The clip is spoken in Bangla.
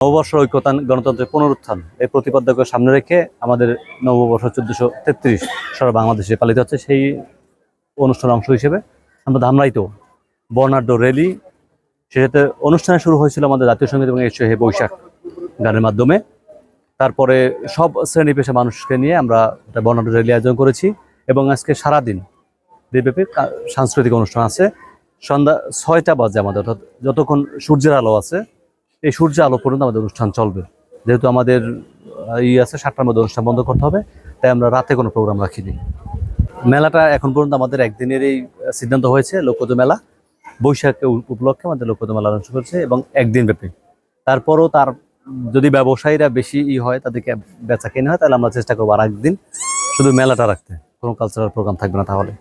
নববর্ষ ঐক্যতান গণতন্ত্রের পুনরুত্থান এই প্রতিপাদ্যকে সামনে রেখে আমাদের নববর্ষ 1433 সারা বাংলাদেশে পালিত হচ্ছে। সেই অনুষ্ঠানের অংশ হিসেবে আমরা ধামরাইতেও বর্ণাঢ্য র্যালি, সেটাতে অনুষ্ঠানে শুরু হয়েছিল আমাদের জাতীয় সঙ্গীত এবং এসো হে বৈশাখ গানের মাধ্যমে। তারপরে সব শ্রেণী পেশা মানুষকে নিয়ে আমরা একটা বর্ণাঢ্য র্যালি আয়োজন করেছি এবং আজকে সারাদিন দেশব্যাপী সাংস্কৃতিক অনুষ্ঠান আছে। সন্ধ্যা 6টা বাজে আমাদের, অর্থাৎ যতক্ষণ সূর্যের আলো আছে, এই সূর্যের আলো পর্যন্ত আমাদের অনুষ্ঠান চলবে। যেহেতু আমাদের আছে 7টার মধ্যে অনুষ্ঠান বন্ধ করতে হবে, তাই আমরা রাতে কোনো প্রোগ্রাম রাখিনি। মেলাটা এখন পর্যন্ত আমাদের একদিনের এই সিদ্ধান্ত হয়েছে, লোকজ মেলা বৈশাখে উপলক্ষে আমাদের লোকজ মেলা অনুষ্ঠান করছে এবং একদিন ব্যাপী। তারপরও তার যদি ব্যবসায়ীরা বেশি হয়, তাদেরকে বেচা কেনা হয়, তাহলে আমরা চেষ্টা করবো আর একদিন শুধু মেলাটা রাখতে, কোনো কালচারাল প্রোগ্রাম থাকবে না তাহলে।